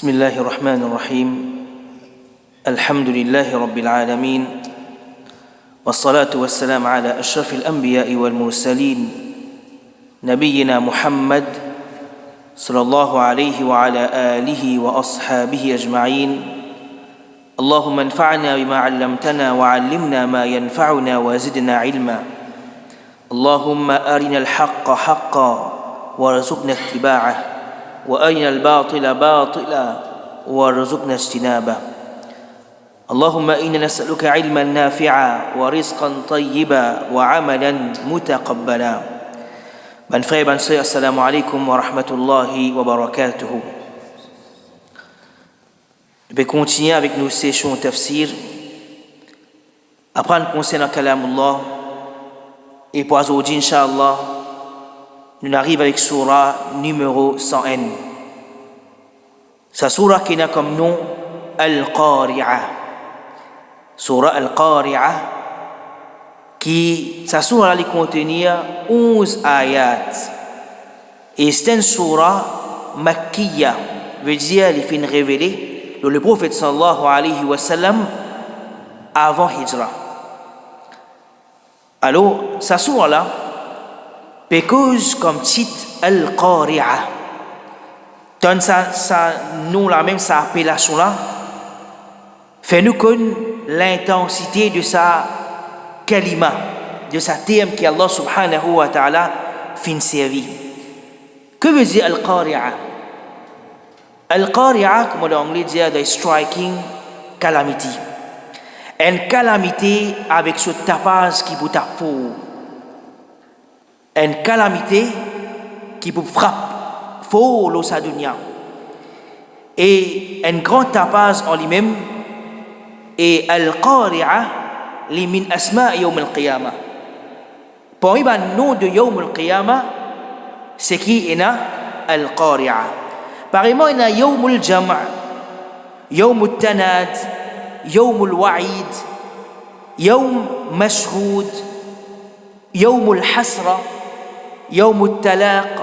بسم الله الرحمن الرحيم الحمد لله رب العالمين والصلاة والسلام على أشرف الأنبياء والمرسلين نبينا محمد صلى الله عليه وعلى آله وأصحابه أجمعين اللهم انفعنا بما علمتنا وعلمنا ما ينفعنا وزدنا علما اللهم أرنا الحق حقا وارزقنا اتباعه وأرنا الباطل باطلا وارزقنا اجتنابه اللهم إنا نسألك علما نافعا ورزقا طيبا وعملا متقبلا Bonne frère, bonne sœur, assalamu alaikum wa rahmatullahi wa barakatuhu. Je vais continuer avec nos sessions tafsir, apprendre concernant Kalamullah, et pour aujourd'hui, Inch'Allah, nous arrivons avec surah numéro 101. Sa surah qui a comme nom Al-Qari'ah. Surah Al-Qari'ah, qui, sa surah allait contenir 11 ayats. Et c'est une surah makkiya, veut dire elle est révélée le prophète sallallahu alayhi wa sallam avant Hijra. Alors, sa surah là, pécuse comme titre Al-Qari'ah. Donne ça nous la même sa appellation là, fait-nous connaître l'intensité de sa kalima, de sa terme qui Allah subhanahu wa ta'ala fin servi. Que veut dire Al-Qari'ah? Al-Qari'ah, comme l'anglais dit, the striking calamity. Une calamité avec ce tapage qui vous tape fort. Une calamité qui vous frappe fort dans sa dunya. Et un grand tapage en lui-même. Et Al-Qari'ah, li min asma' yawm al-qiyamah. Parmi le nom de yawm al-qiyamah, c'est qui est Al-Qari'ah. Pareillement, il y a yawm al-jam', yawm al-tanad, yawm al-wa'id, yawm mashhoud, yawm al-hasra, yawm al-talaq,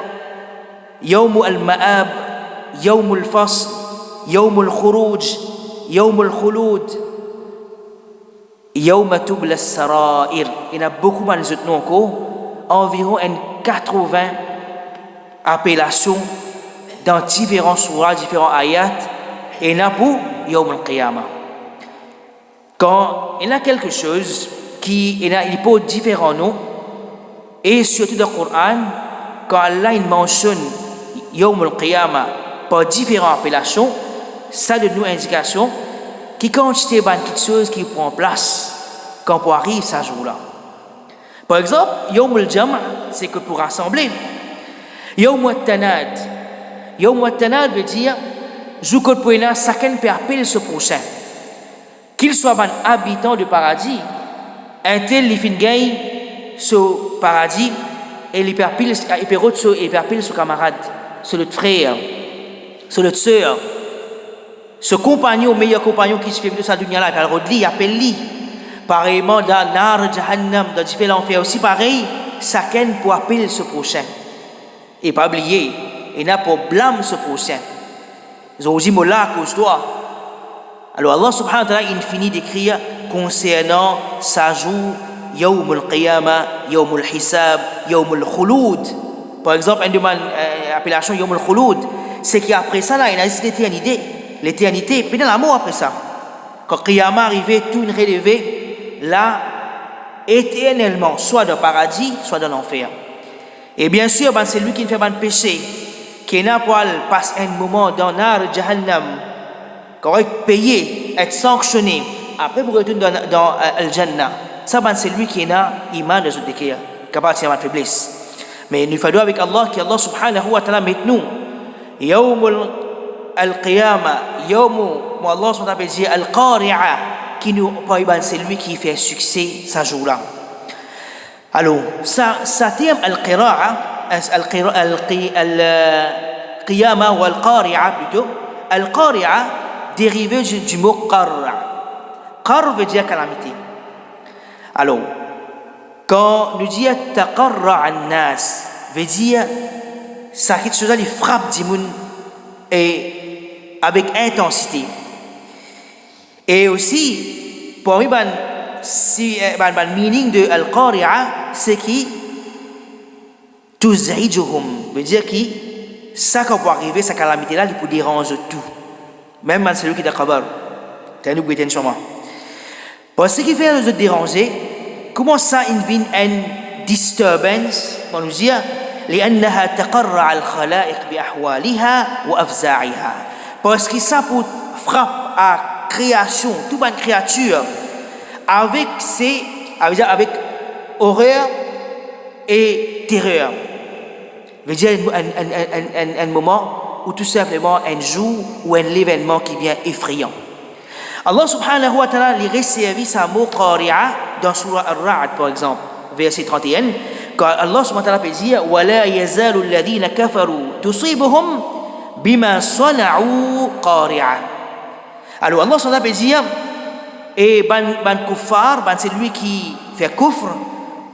yawm al-ma'ab, yawm al-fasl, yawm al-khuruj, yawm al-khulud, yawm tubla as-sara'ir. Il y a beaucoup de noms encore, environ 80 appellations dans différents surahs, différents ayats, et il y a pour yawm al-qiyamah. Quand il y a quelque chose qui il porte différents noms, et surtout dans le Coran, quand Allah il mentionne yawm al-qiyamah par différentes appellations, ça donne nous une indication qui quantité de quelque chose qui prend place quand on arrive ce jour-là. Par exemple, yawm al-jam' c'est que pour rassembler. Yawm al-tanad. Yawm al-tanad veut dire jour que pour chacun peut appeler ce prochain. Qu'il soit un habitant du paradis, un tel il gagne ce paradis et il peut appeler ce camarade, ce l'autre frère, ce l'autre sœur, ce compagnon, meilleur compagnon qui se fait de sa dunya là, il appelle lui. Pareillement dans Nar Jahannam, dans différents enfers aussi pareil, chacun peut appeler ce prochain. Et pas oublier, il n'a pas blâme ce prochain. Ils ont dit Mola à cause de toi. Alors Allah subhanahu wa ta'ala il finit d'écrire concernant sa jour Yawm al-Qiyamah, Yawm al-Hisab, Yawm al-Khulud. Par exemple, une appellation Yawm al-Khulud, c'est qu'après ça là, il a l'éternité. L'éternité, puis dans la mort après ça. Quand Qiyamah arrivait, tout une relevé, là, éternellement, soit dans le paradis, soit dans l'enfer. Et bien sûr, c'est lui qui ne fait pas de péché, qui n'a pas passe un moment dans Nar Jahannam, qu'on va être payé, être sanctionné, après vous retourner dans Al-Jannah. Ça, c'est lui qui n'a iman de ce décret, capable de faire faiblesse. Mais nous faisons avec Allah, qui Allah subhanahu wa ta'ala met nous. Yawm al-Qiyamah, yawm, Allah subhanahu wa ta'ala dit Al-Qari'ah, qui nous parle, c'est lui qui fait succès ce jour-là. Alors, ça terme Al-Qari'ah, Al-Qiyamah ou Al-Qari'ah plutôt, Al-Qari'ah dérivé du mot Qarra. Qarra veut dire calamité. Alors, quand nous disons Taqarra an-nas, veut dire ça quelque chose qui frappe du monde et avec intensité. Et aussi, pour moi, le meaning de Al-Qari'a, c'est qui tuz'ijuhum, veut dire qui ça quand peut arriver, cette calamité-là, il peut déranger tout. Même celui qui est d'accord. T'as nous goûté sur moi. Parce que ce qui fait nous déranger, comment ça invite une disturbance, on nous dit, لأنها تقرع الخلائق بأحوالها وأفزاعها. Parce que ça peut frapper à création, toute bonne créature, avec horreur et terreur. Veut dire un moment ou tout simplement un jour ou un événement qui vient effrayant. Allah subhanahu wa ta'ala lui réserve sa mot qari'a dans surah Ar-Ra'd par exemple, verset 31, quand Allah subhanahu wa ta'ala peut dire وَلَا يَزَالُ الَّذِينَ كَفَرُوا تُصِيبُهُمْ بِمَا صَنَعُوا قَارِعًا. Alors Allah subhanahu wa ta'ala peut dire et ban kuffar, c'est lui qui fait kufr,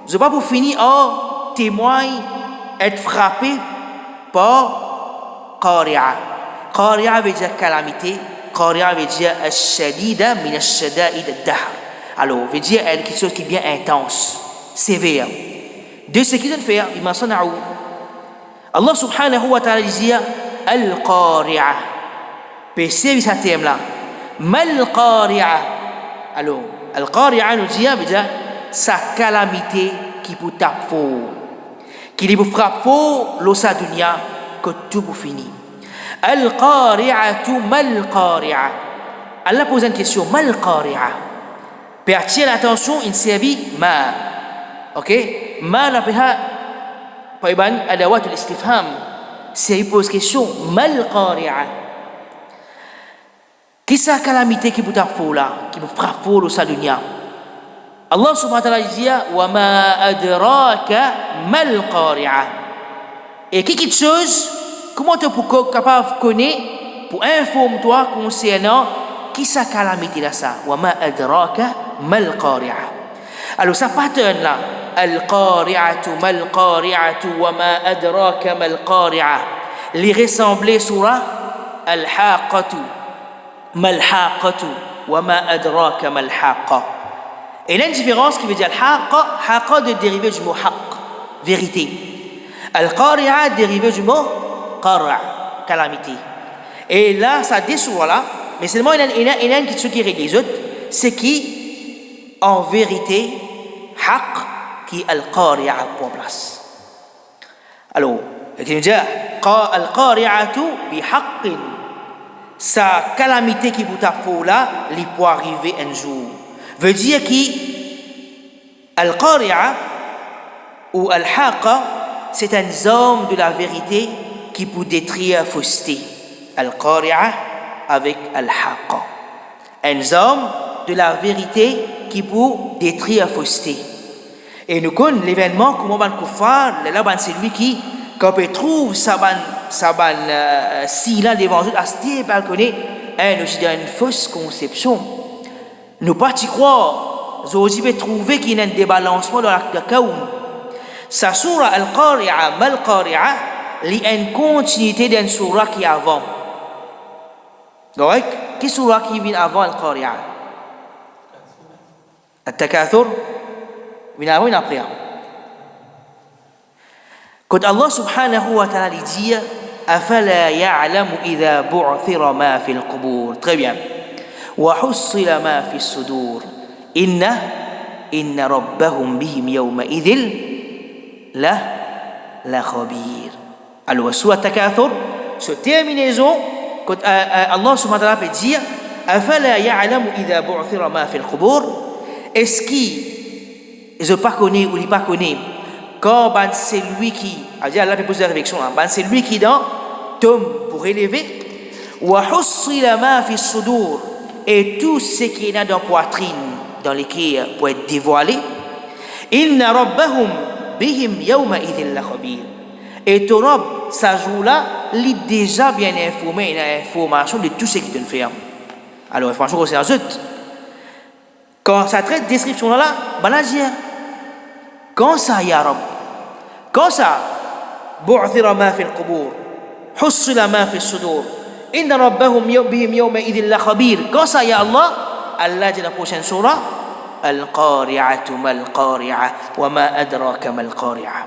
je pas pour finir témoigne être frappé par qari'a. Qari'a veut dire calamité, qari'a veut dire al-shadida min al-shada'id al-dahr. Alors, veut dire quelque chose qui est bien intense, sévère. De ce qu'ils ont fait, bima sana'u. Allah subhanahu wa ta'ala dit al-qari'a. Percevez ce terme-là. Mal qari'a. Alors, al-qari'a nous dit veut dire sa calamité qui peut taper. Qui peut frapper l'osa dunya que tout pour finir. Al-qari'atu mal qari'a. Allah pose une question, mal qari'a. Pour attirer l'attention, il servit ma. OK? Ma l'appelle par exemple adawat al-istifham. C'est il pose question, mal qari'a. Qui sa calamité qui peut taper là, qui peut frapper l'osa dunya? Allah subhanahu wa ta'ala dit wa ma adraka mal qari'a. Et quelque chose, comment tu es capable de connaître pour informer toi concernant qui sa calamité là ça? Wa ma adraka mal qari'a. Alors ça pattern là, al qari'atu mal qari'atu wa ma adraka mal qari'a. Les ressembler surah al haqatu mal haqatu wa ma adraka mal haqa. Et il y a une différence qui veut dire al-haqqa de dérivé du mot haqq, vérité. Al-qari'a dérivé du mot qara', calamité. Et là, ça déçoit là, mais seulement il y a une question qui règle les autres, c'est qui, en vérité, haqq, qui est al-qari'a pour place. Alors, il veut dire al-qari'atu bi haqqin. Sa calamité qui vous tape là, il peut arriver un jour. Veut dire que Al-Qari'a ou Al-Haqqa, c'est un homme de la vérité qui peut détruire fausseté. Al-Qari'a avec Al-Haqqa. Un homme de la vérité qui peut détruire fausseté. Et nous connaissons l'événement, comment on kuffar, là, c'est lui qui, quand on trouve sa si là devant nous, à ce temps, on connaît, nous avons une fausse conception. Nous pas y croire, nous avons trouvé qu'il y a un débalancement dans la kaoun. Sa surah Al-Qari'a, Mal Qari'a, il y a une continuité d'une surah qui est avant. Donc, quelle surah qui vient avant Al-Qari'a? Al-Takathur vient avant et après. Quand Allah subhanahu wa ta'ala dit أفلا يعلم إذا بعثر ما في القبور. Très bien. وحصل ما في الصدور إن ربهم بهم يومئذ لخبير. Alors, soit Takathur, ce terminaison, quand Allah subhanahu wa ta'ala peut dire أفلا يعلم إذا بعثر ما في القبور. Est-ce qu'il ne pas connaît ou il pas connaît quand c'est lui qui, Allah peut poser la réflexion, c'est lui qui dans tombe pour élever, وحصل ما في الصدور, et tout ce qui est dans la poitrine, dans lesquels pour être dévoilé, إن ربهم بهم يومئذ لخبير. Et ton Rab, ça joue-là, il est déjà bien informé, il a l'information de tout ce qu'il te fait. Alors, franchement, c'est un zut. Quand ça traite description-là, ben là, je dis, quand ça, ya Rab, quand ça, بعثر ما في القبور حصل ما في الصدور, Inna rabbahum bihim yawma idhin la khabir. Quand ça, ya Allah, Allah dit dans la prochaine surah, Al-Qari'atu mal-Qari'a wa ma adraka mal-Qari'a.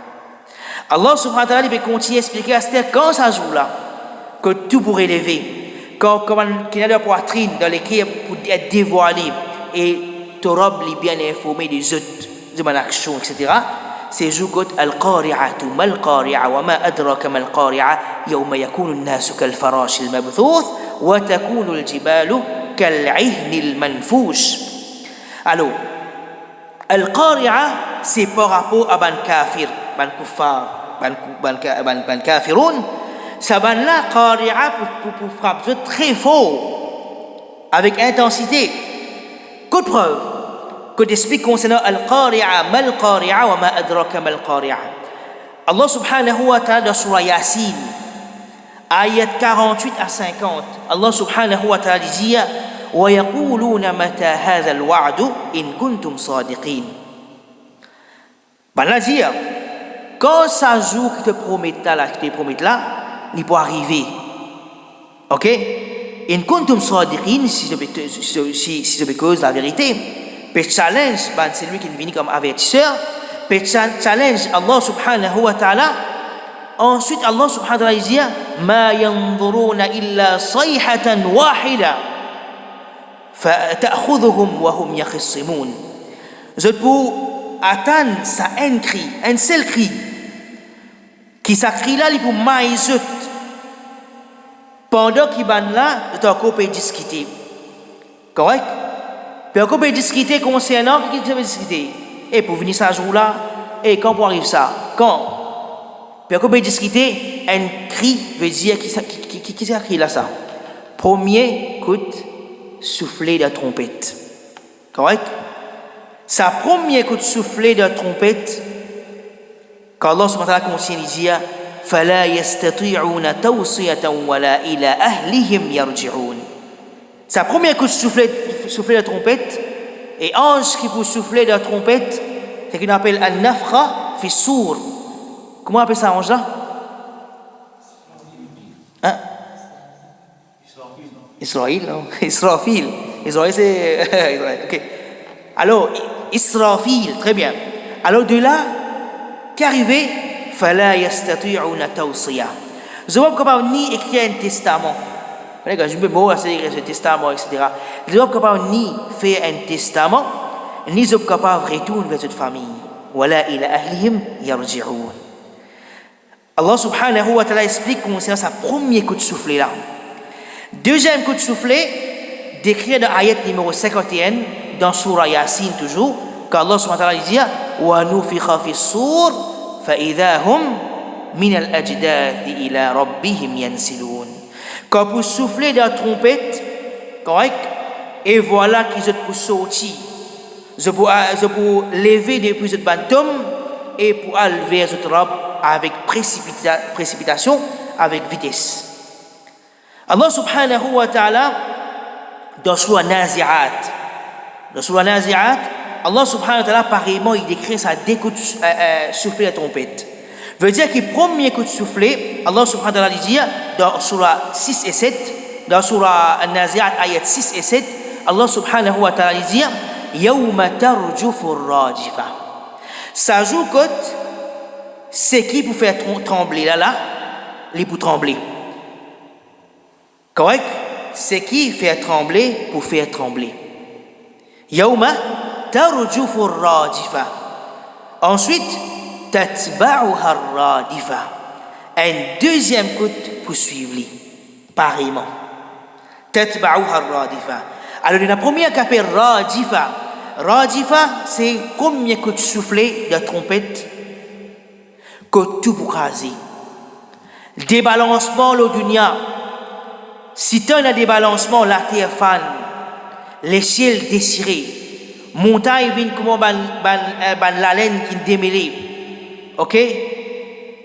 Allah subhanahu wa ta'ala il continue à expliquer à cette quand ça joue là, que tout pour élever, quand qu'il y a la poitrine dans lesquelles pour être dévoilé et te robe les bien informé des autres, de mon action, etc. C'est jour Al-Qari'atu mal-Qari'a wa ma adraka mal-Qari'a yawma yakunu an-nasu kal-farash al-mabthuth wa takunu al-jibalu kal-'ihni al-manfush. Alors, Al-Qari'a, c'est par rapport à ban kafir, ban kuffar, ban kafiroun. Ça ban là, Qari'a, pour frapper très fort, avec intensité. Quelle preuve? Que t'explique concernant Al-Qari'a, mal-Qari'a, wa ma adraka mal-Qari'a. Allah subhanahu wa ta'ala dans surah Yasin, ayat 48 à 50, Allah subhanahu wa ta'ala dit ويقولون متى هذا الوعد إن كنتم صادقين. Ben là dire quand ça jour qui te promettent là, il peut arriver. Ok? In kuntum sadiqin si c'est because la vérité. Peut challenge, ben c'est lui qui est venu comme avertisseur. Peut challenge Allah subhanahu wa ta'ala. Ensuite Allah subhanahu wa ta'ala dit ma yanzuruna illa sayhatan wahida. فَتَأْخُذُهُمْ وَهُمْ يَخِصِّمُونَ. Je pour attendre ça un seul cri qui ça cri là il pour maïzut pendant qu'il ban là de encore peut discuter correct puis encore peut discuter concernant qui peut discuter et pour venir ça jour là et quand pour arrive ça quand puis encore peut discuter un cri veut dire qui ça cri là ça premier écoute souffler de trompette. Correct? Sa premier coup de souffler de trompette, quand Allah subhanahu wa ta'ala continue de dire فَلَا يَسْتَطِيعُونَ تَوْصِيَةً وَلَا إِلَى أَهْلِهِمْ يَرْجِعُونَ. Sa premier coup de souffler de trompette, et ange qui peut souffler de trompette, c'est qu'on appelle an-nafkha fi sour. Comment on appelle ça ange là? Hein? Israël, non? Israfil. Israël, c'est. Ok. Alors, Israfil, très bien. Alors, de là, qu'arrivé, fala yastati'una tawsiya. Je ne suis pas capable ni écrire un testament. Je ne peux pas écrire ce testament, etc. Je ne suis pas capable ni faire un testament, ni je suis capable de retourner vers cette famille. Wala ila ahlihim yarji'un. Allah subhanahu wa ta'ala explique concernant sa premier coup de soufflet là. Deuxième coup de soufflet, décrit dans l'ayat numéro 51, dans Surah Yasin toujours, quand Allah subhanahu wa ta'ala dit وَنُفِخَ فِي الصُّورِ فَإِذَا هُمْ مِنَ الْأَجْدَاثِ إِلَى رَبِّهِمْ يَنْسِلُونَ. Quand vous soufflez dans la trompette, correct, et voilà qu'ils sont pour sortir, je pour lever depuis ce bantum et pour aller vers cette robe avec précipitation, avec vitesse. Allah subhanahu wa ta'ala dans Surah Nazi'at, Allah subhanahu wa ta'ala pareillement il décrit ça dès que souffler la trompette. Veut dire que premier coup de souffler, Allah subhanahu wa ta'ala dit dans Surah 6 et 7, dans Surah Nazi'at ayat 6 et 7, Allah subhanahu wa ta'ala dit Yawma tarjufu ar-rajifa. Ça joue côte c'est qui pour faire trembler là, les pour trembler. Correct? C'est qui fait trembler pour faire trembler. Yawma tarjufu ar-rajifa. Ensuite, tatba'uha ar-radifa. Un deuxième coup pour suivre, pareillement. Tatba'uha ar-radifa. Alors, la première qui appelle radifa. Radifa, c'est combien coup de soufflet de trompette que tout pour craser. Débalancement, le dunya. Si tu as un débalancement, la terre fan, les ciels déchirés, montagne viennent comme la laine qui est démêlée. Ok?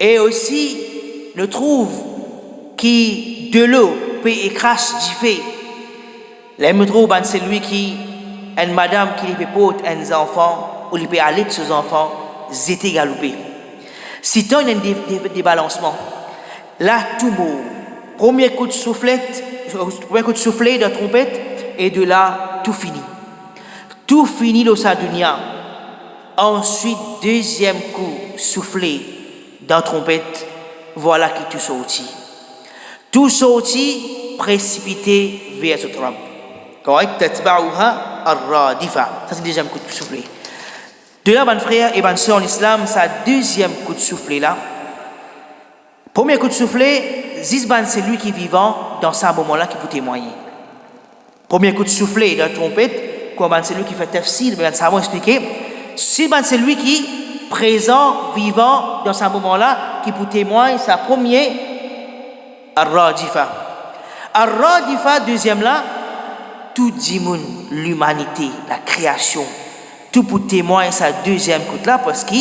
Et aussi, nous trouve qui de l'eau peut écraser du feu. Là, nous trouve c'est lui qui, une madame qui peut porter un enfant, ou il peut aller de ses enfants, zété galopé. Si tu as un débalancement, là, tout mot. premier coup de soufflet de trompette, et de là, tout fini. Tout fini dans sa dunya. Ensuite, deuxième coup soufflé dans la trompette, voilà qui tout sorti. Tout sorti, précipité vers ce trap. Correct? Tatba'uha ar-radifa. Ça, c'est le deuxième coup de soufflé. De là, mes frères et mes sœurs en islam, ça deuxième coup de soufflé là. Premier coup de soufflé, Zizban, c'est lui qui est vivant dans ce moment-là qui peut témoigner. Premier coup de soufflé dans la trompette, c'est lui qui fait tafsir, mais ça va expliquer. Zizban, c'est lui qui est présent, vivant dans ce moment-là qui peut témoigner sa première Ar-Radifa. Ar-Radifa, deuxième là, tout dimoun, l'humanité, la création, tout pour témoigner sa deuxième coup là parce que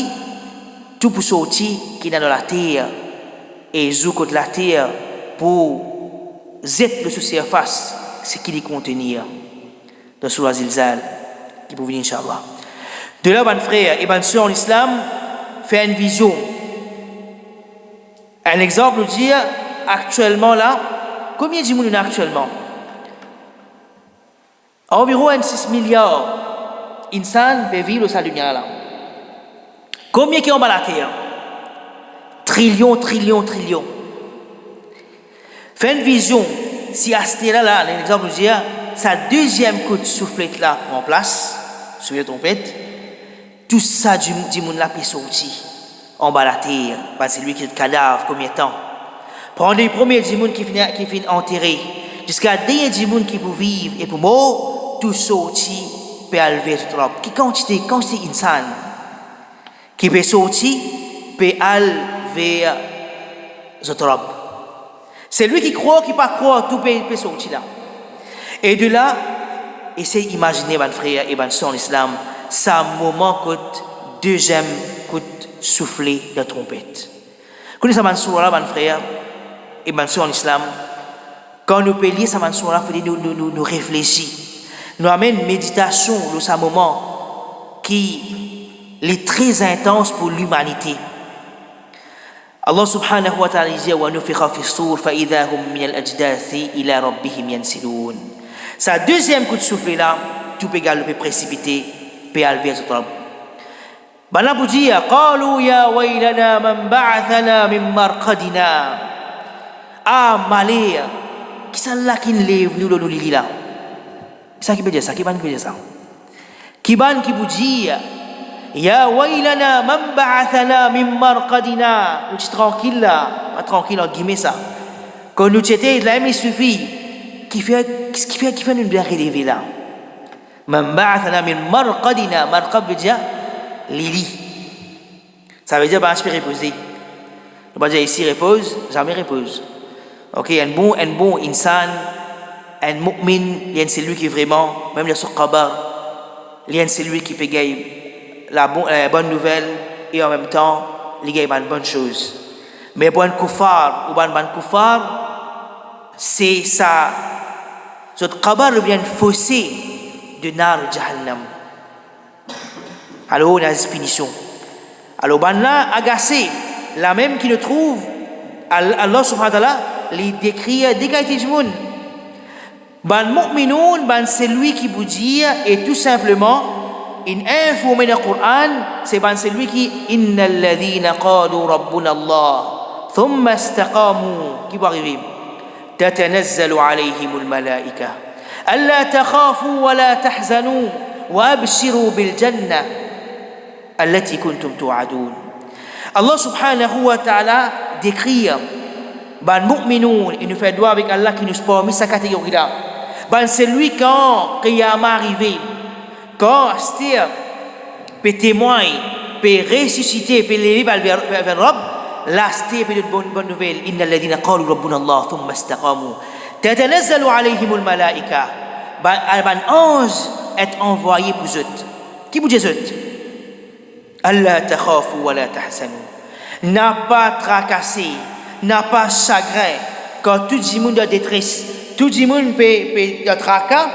tout pour sortir qui est dans la terre. Et zouk de la terre pour zet le sous surface ce qu'il y contenir dans Surah Zilzal qui peut venir Inch'Allah. De là, mes frères et mes sœurs en islam, fait une vision. Un exemple nous dit actuellement là, combien de gens il y a actuellement? Environ 6 milliards d'insans peuvent vivre dans sa lumière là. Combien qui ont dans la terre? Trillions. Fais une vision. Si à ce là, l'exemple nous dit, sa deuxième coup de soufflette là prend place, sur la trompette, tout ça du monde là peut sortir en bas de la terre. C'est lui qui est le cadavre, combien de temps? Prendre les premiers du monde qui finit enterré, jusqu'à dernier du monde qui peut vivre et pour mort, tout sortir peut aller sur trop. Qui quantité insane qui peut sortir peut aller vers Zotrob. C'est lui qui croit, qui ne pas croire, tout peut sortir là. Et de là, essayez d'imaginer, mes frères et mes sœurs en islam, ça moment coûte deuxième coup soufflé de trompette. Connaissez ça, mes sourds, mes frères et mes sœurs en islam, quand nous payons ça, mes sourds, il faut nous réfléchir. Nous amène méditation dans ce moment qui est très intense pour l'humanité. Allah subhanahu wa ta'ala dit wa nufikha fi s-sur fa idha hum min al-ajdathi ila rabbihim yansilun. Sa deuxième coup de souffle là, tout peut galoper précipiter, peut aller vers Zotrob. Bana pour dire qalu ya waylana man ba'athana min marqadina. Ah malé, qui ça là qui lève nous dans lili là. Ça qui veut dire ça, qui ban qui veut dire ça. Qui ban qui vous dit Ya waylana man ba'athana min marqadina. Nous sommes tranquilles là, pas tranquille en guillemets ça. Quand nous étions là, il suffit qui fait nous bien relever là. Man ba'athana min marqadina. Marqad veut dire lili. Ça veut dire bah je peux reposer. On va dire ici repose, jamais repose. OK, un bon insan, un mu'min, c'est lui qui est vraiment même le suqabar, c'est lui qui peut gagner la bonne nouvelle et en même temps, il y a une bonne chose. Mais bon koufar ou bon koufar, c'est ça. Ce qabar vient fausser de nar jahannam. Alors, on a une punition. Alors, ben là, agacé, la même qui le trouve, Allah subhanahu wa ta'ala, les décrit des qualités du monde. Ben mu'minoun, ben c'est lui qui vous dit, et tout simplement, in info min al-Qur'an, c'est lui qui inna alladhina qalu rabbuna Allah thumma istaqamu qui va arriver tatanazzalu alayhim al-malaika alla takhafu wa la tahzanu wa abshiru bil jannah allati kuntum tu'adun. Allah subhanahu wa ta'ala décrit ban mu'minun, il nous fait droit avec Allah qui nous permet sa catégorie là. Ben c'est lui quand qiyamah arrivé, quand Astir peut témoigner, peut ressusciter, peut lever vers Rabb, là Astir peut donner une bonne nouvelle. Inna alladhina qalu rabbuna Allah thumma istaqamu tatanazzalu alayhim al-malaika. Ben ange est envoyé pour eux. Qui vous dit eux? Allah takhafu wa la tahzanu. N'a pas tracassé, n'a pas chagrin. Quand tout le monde est détresse, tout le monde peut tracas.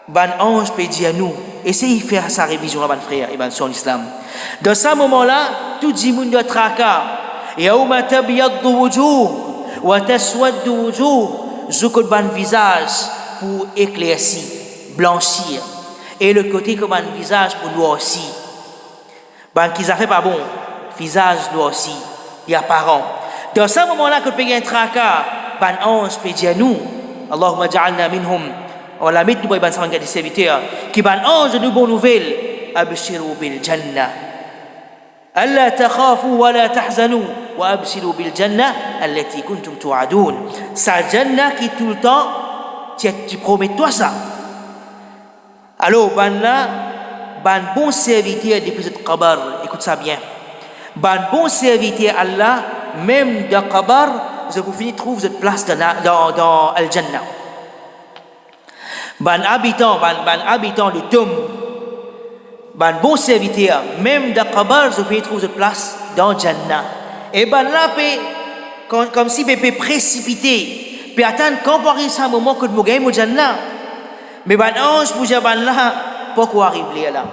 Ben ange peut dire à nous, essayez de faire sa révision là, ben frère et ben sur l'islam. Dans ce moment-là, tout le monde doit tracas. Yawma tabyaddu wujuh Wa taswaddu wujuh, zukut ban visage pour éclaircir, blanchir. Et le côté comme un visage pour noircir. Ban qui ça fait pas bon, visage noirci, il apparent. Dans ce moment-là que le pays est un tracas, ban ange peut dire nous, Allahumma ja'alna minhum, on la met nous pour ban sang des serviteurs, qui ban ange nous bonne nouvelle, abshiru bil jannah. ألا تخافوا ولا تحزنوا وأبشروا بالجنة التي كنتم توعدون. Sa jannah qui tout le temps tu promets toi ça. Alors ban bon serviteur depuis cette qabr, écoute ça bien. Ban bon serviteur Allah même dans qabr, vous finissez trouver cette place dans al-jannah. Ban habitant de tombe, ban bon serviteur même dans qabr, vous finissez trouver cette place dans jannah. Et ban là comme si peut précipiter, peut attendre quand arrive ce moment que vous gagnez au jannah. Mais ban ange pour ban là pourquoi arrive là.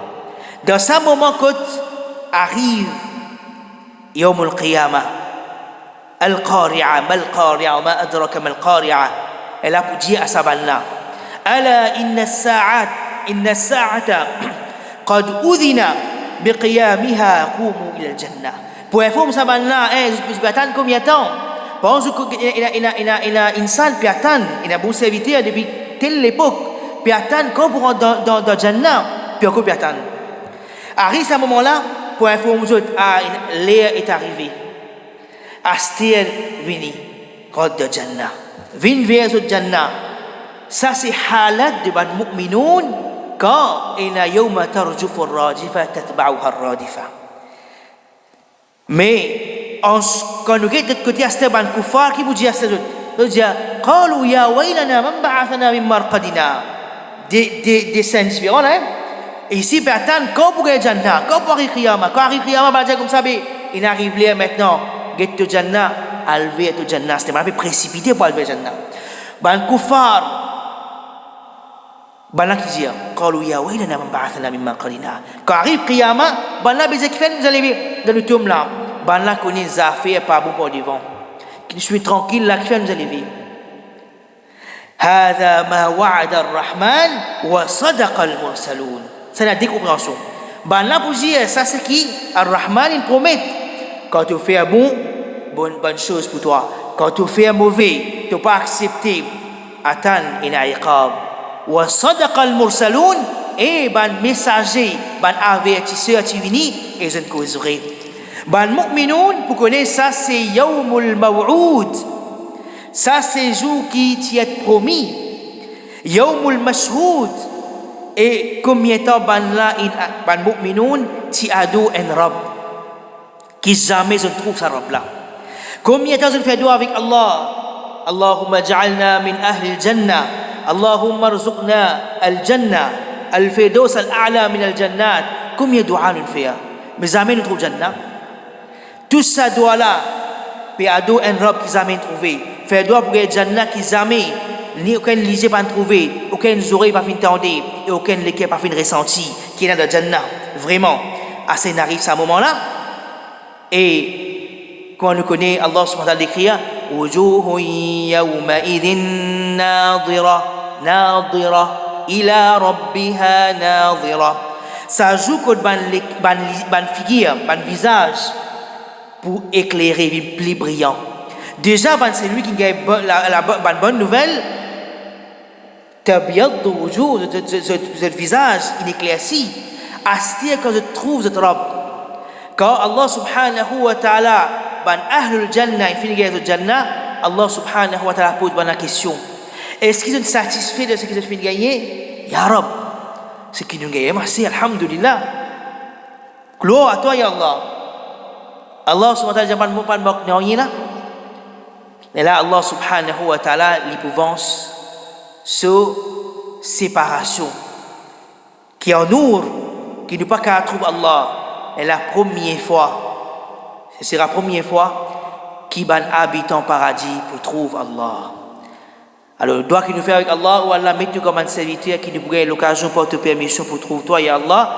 Dans ce moment que arrive يوم القيامة القارعة ما القارعة وما أدرك ما القارعة. Elle a pour dire à sa ban là ألا إن الساعة قد أذن بقيامها قوموا إلى الجنة. Pour informer sa ban là, vous pouvez attendre combien de temps? Parce qu'il a une salle puis attendre, il a bon serviteur depuis telle époque, puis attendre quand pour rentrer dans Jannah, puis encore puis attendre. Arrive ce moment-là, pour informer vous autres, l'air est arrivé. Astir vini, rentre dans Jannah. Vin vers Jannah. Ça c'est halat de ban mu'minoun quand il y a yawma tarjufu ar-rajifa tatba'uha ar-radifa. Mais quand nous regardons de l'autre côté, c'est ban kuffar qui vous dit à ce autres. Ils disent قالوا يا ويلنا من بعثنا من مرقدنا. Des scènes différentes là. Et ici peut attendre quand pour gagner Jannah, quand pour arriver Qiyamah, quand arrive Qiyamah, bah comme ça, il arrive là maintenant, get to Jannah, alver to Jannah, c'était un peu précipité pour alver Jannah. Ban kuffar, ban là qui dit قالوا يا ويلنا من بعثنا من مرقدنا. Quand arrive Qiyamah, ban là bizarre qui fait nous allez dans le tombe là. Ban là connaît les affaires pas bon pour devant. Je suis tranquille là qui fait nous allez vivre. هذا ما وعد الرحمن وصدق المرسلون. C'est la décompréhension. Ben là pour dire ça c'est qui Ar-Rahman il promet quand tu fais un bonne chose pour toi, quand tu fais un mauvais tu pas accepter attends ina iqab wa sadaqa al-mursalun et ben messager ben avertisseur qui vini et je ne causerai ben mu'minoun pour connaître ça c'est yawmul maw'ud. Ça c'est jour qui t'y est promis. Yawmul mashhoud. Et combien de temps ban mu'minoun ti ado en rab qui jamais je trouve sa rab là. Combien de temps je fais doua avec Allah. Allahumma ja'alna min ahli al-jannah. Allahumma arzuqna al-jannah. Al-firdaus al-a'la min al-jannat. Combien de doua nous fait? Mais jamais nous trouve jannah. Tout ça doua là. Puis ado en rab qui jamais trouvé. Faire doua pour gagner jannah qui jamais ni aucun lisé pas trouvé, aucun oreille pas fin entendre et aucun cœur pas fin ressenti qui est dans le Jannah. Vraiment, à ce n'arrive à ce moment-là. Et quand on connaît Allah subhanahu wa ta'ala d'écrire wujuhun yawma idhin nadira nadira ila rabbiha nadira. Ça joue que ban figure, ban visage pour éclairer plus brillant. Déjà c'est lui qui gagne la bonne nouvelle. تبيض وجوه ce visage il éclaircit astir quand je trouve cette robe quand Allah subhanahu wa ta'ala ban ahlul jannah il finit gagner jannah Allah subhanahu wa ta'ala pose la question est-ce qu'ils sont satisfaits de ce qu'ils ont fini gagner ya Rab ce qu'ils ont gagné merci alhamdulillah gloire à toi ya Allah Allah subhanahu wa ta'ala jaman mo pan bok nyoyi là et là Allah subhanahu wa ta'ala l'épouvance sur séparation qui en nous qui ne pas qu'à trouver Allah est la première fois ce sera la première fois qui ban habitant paradis pour trouver Allah. Alors le doigt qui nous fait avec Allah ou Allah met nous comme un serviteur qui nous donne l'occasion pour te permission pour trouver toi ya Allah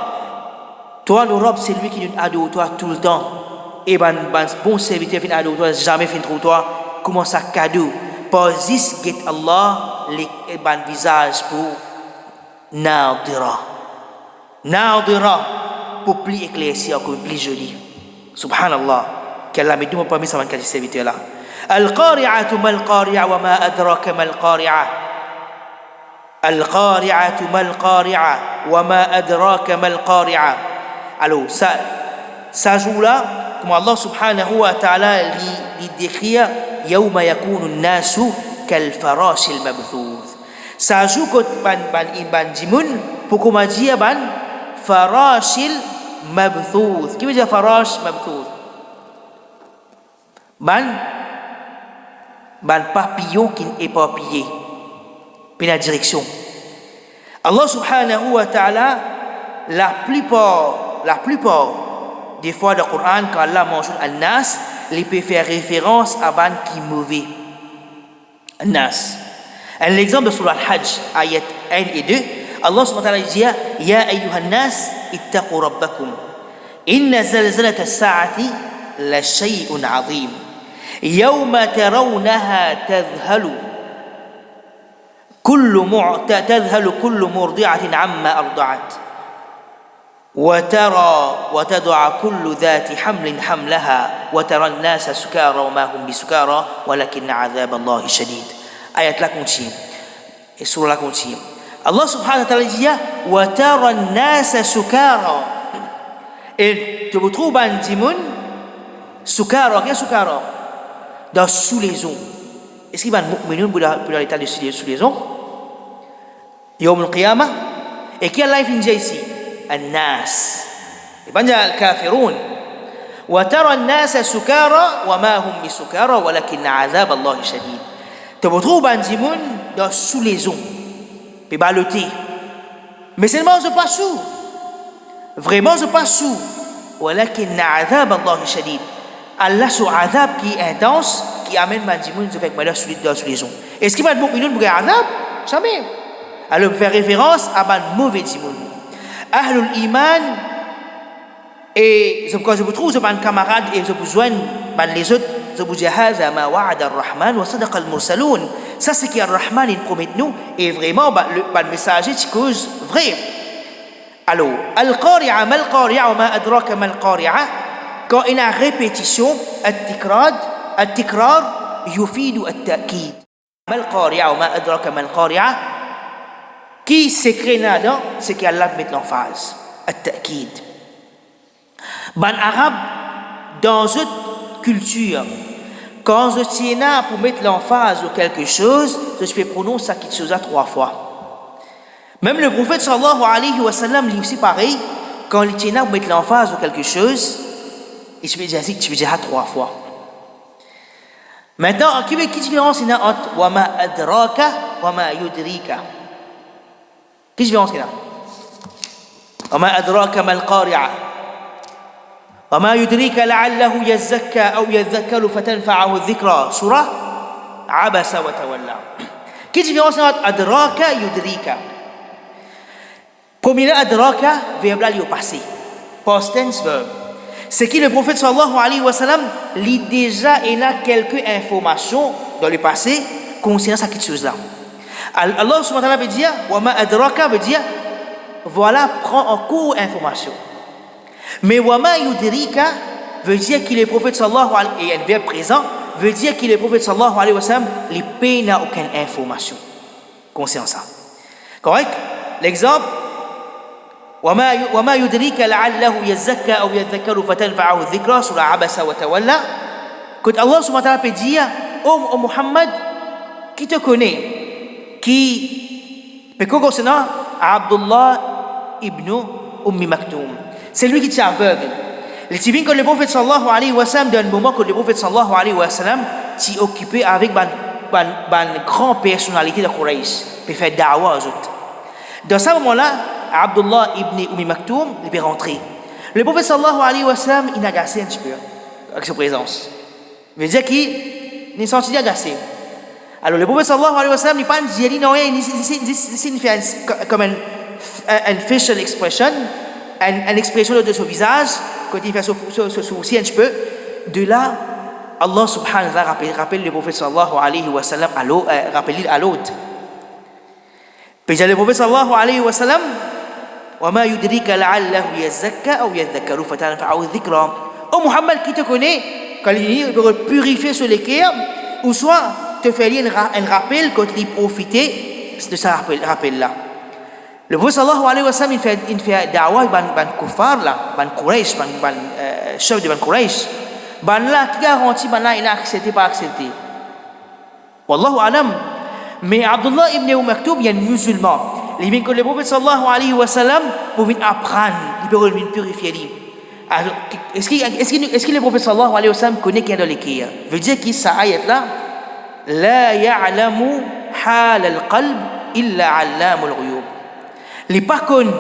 toi le Rob c'est lui qui nous adore toi tout le temps et ban bon serviteur fin adore toi jamais fin trouve toi comment ça cadeau pas juste get Allah les ban visage pour nadira pour plus éclairci encore plus joli subhanallah qu'Allah me donne parmi sa qualité serviteur là al-qari'atu mal-qari'a wa ma adraka mal-qari'a al-qari'atu mal-qari'a wa ma adraka mal-qari'a alors ça joue là comme Allah subhanahu wa ta'ala li décrit yawma yakunu an-nasu kal-farash al-mabthuth ça joue quand ban jimun pour comment dire ban farash al-mabthuth qui veut dire farash mabthuth ban papillon qui est éparpillé puis la direction Allah subhanahu wa ta'ala la plupart des fois dans le Coran quand Allah mentionne An-Nas il peut faire référence à ban qui est mauvais An-Nas l'exemple de surah Al-Hajj ayat 1 et 2 Allah subhanahu wa ta'ala dit ya ayyuhan nas ittaqu rabbakum inna zalzalata as-sa'ati la shay'un 'azim yawma tarawnaha tadhhalu kullu murdi'atin 'amma arda'at وتضع كل ذات حمل حملها وترى الناس سكارى وما هم بسكارى ولكن عذاب الله شديد ayat là continue et surah là continue Allah subhanahu wa ta'ala dit وترى الناس سكارى et tu trouves un dimun سكارى qu'est سكارى dans sous les eaux est-ce qu'il va mu'minun pour l'état de sous les eaux يوم القيامة et qui Allah finit ici الناس يبقى الكافرون وترى الناس سكارى وما هم بسكارى ولكن عذاب الله شديد tu retrouves un dimun dans sous les eaux puis baloté mais seulement je pas sous vraiment je pas sous ولكن عذاب الله شديد Allah sur azab qui est intense qui amène un dimun avec malheur dans sous les eaux est-ce qu'il va être mu'minun pour azab jamais alors faire référence à un mauvais dimun Ahlul Iman et quand je vous trouve un camarade et je vous joigne les autres je vous dis هذا ما وعد الرحمن وصدق المرسلون ça c'est qui Ar-Rahman il promet nous et vraiment le messager c'est cause vrai alors al-qari'a mal-qari'a wa ma adraka mal-qari'a quand il y a répétition التكرار يفيد التأكيد mal-qari'a wa ma adraka mal-qari'a qui s'écrit là-dedans, c'est qu'Allah met l'emphase, at-ta'kid. Ban arabe, dans une culture, quand je tiens là pour mettre l'emphase sur quelque chose, je fais prononcer ça quelque chose à 3 fois. Même le prophète sallallahu alayhi wa sallam, lui aussi pareil, quand il tient là pour mettre l'emphase sur quelque chose, il se fait dire 3 fois. Maintenant, quelle différence il y a entre wa ma adraka wa ma yudrika? Quelle différence il y a? وما أدراك ما القارعة وما يدريك لعله يزكى أو يذكر فتنفعه الذكرى سورة عبس وتولى. Quelle différence entre أدراك يدريك? Premier أدراك verbe là au passé, past tense verb. C'est que le prophète sallallahu alayhi wa sallam lit déjà il a quelques informations dans le passé concernant cette chose là. Allah subhanahu wa ta'ala veut dire wa ma adraka veut dire voilà prend en cours information. Mais wa ma yudrika veut dire qu'il est prophète sallallahu alayhi wa sallam et un verbe présent veut dire qu'il est prophète sallallahu alayhi wa sallam les pays n'a aucune information concernant ça. Correct? L'exemple وما يدريك لعله يزكى أو يذكر فتنفعه الذكرى سورة عبس وتولى. Quand Allah subhanahu wa ta'ala peut dire oh Muhammad qui te connaît qui mais concernant Abdullah ibn Maktoum c'est lui qui est aveugle. Le divin que le prophète sallallahu alayhi wa sallam d'un moment que le prophète sallallahu alayhi wa sallam s'est occupé avec une grande personnalité de Quraysh pour faire da'wa aux autres. Dans ce moment-là Abdullah ibn Maktoum il est rentré. Le prophète sallallahu alayhi wa sallam il a agacé un petit peu avec sa présence. Il veut dire qu'il est senti agacé. Alors le prophète sallallahu alayhi wa sallam il pas dit non il fait comme une facial expression, une expression de son visage quand il fait son sourcil un petit peu. De là Allah subhanahu wa ta'ala rappelle le prophète sallallahu alayhi wa sallam rappelle-lui à l'autre. Puis le prophète sallallahu alayhi wa sallam وَمَا يُدْرِكَ لَعَلَّهُ يَزَّكَّى أَوْ يَذَّكَّرُ فَتَنفَعَهُ الذِّكْرَى. Oh Muhammad, qui te connaît, quand il veut purifier sur l'équerre, ou soit te faire un rappel quand il profiter de ce rappel-là. Le prophète sallallahu alayhi wa sallam, il fait da'wah ban kuffar là, ban Quraysh, ban chef de ban Quraysh. Ban là, qui garantit, ban là, il a accepté, pas accepté. Wallahu alam. Mais Abdullah ibn Maktoum, il y a un musulman. Il vient que le prophète sallallahu alayhi wa sallam pour venir apprendre, il peut venir purifier. Alors, est-ce que le prophète sallallahu alayhi wa sallam connaît qu'il y a dans l'équerre? Veut dire qu'il cette ayat-là, la ya'lamu hal al-qalb illa 'allamul ghuyub. Les pas connaît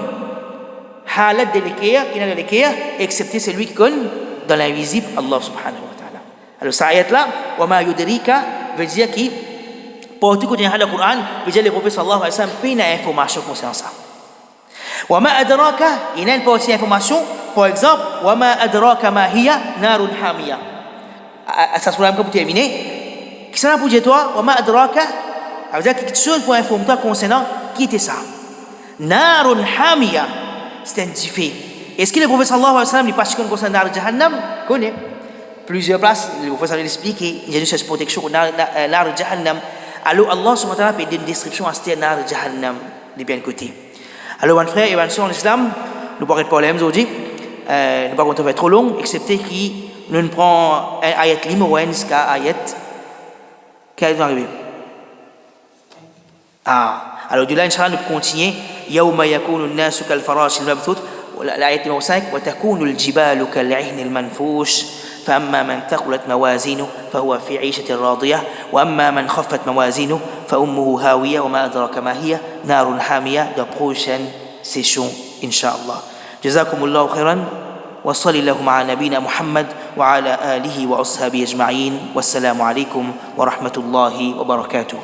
halat de l'équerre, qui est dans l'équerre, excepté celui qui connaît dans l'invisible, Allah subhanahu wa ta'ala. Alors cette ayat-là, wa ma yudrika, veut dire qu'il pour tout côté dans le Coran, veut dire le prophète sallallahu alayhi wa sallam peine information concernant ça. Wa ma adraka, il y a une partie d'information, par exemple, wa ma adraka ma hiya narun hamiya. Ça sera pour terminer. Qu'est-ce que ça pour dire toi? Wa ma adraka, ça veut dire quelque chose pour informer toi concernant qui était ça. Narun hamiya, c'est un diffé. Est-ce que le prophète sallallahu alayhi wa sallam n'est pas sûr concernant nar jahannam? Connaît. Plusieurs places, le prophète sallallahu alayhi wa sallam explique, il y a une cette protection nar jahannam. Alors Allah subhanahu wa ta'ala peut donner une description à cette nar jahannam de bien côté. Alors mes frères et mes sœurs en islam, nous parlons de problème aujourd'hui, nous parlons de faire trop long, excepté que nous prenons un ayat limouen jusqu'à ayat qui est arrivé. Alors de là, Inch'Allah, nous continuons. يوم يكون الناس كالفراش المبثوث الآية نمرة 5 وتكون الجبال كالعهن المنفوش فأما من ثقلت موازينه فهو في عيشة راضية وأما من خفت موازينه فأمه هاوية وما أدراك ما هي نار حامية. The prochaine session إن شاء الله. جزاكم الله خيرا وصلى اللهم على نبينا محمد وعلى آله وأصحابه أجمعين والسلام عليكم ورحمة الله وبركاته.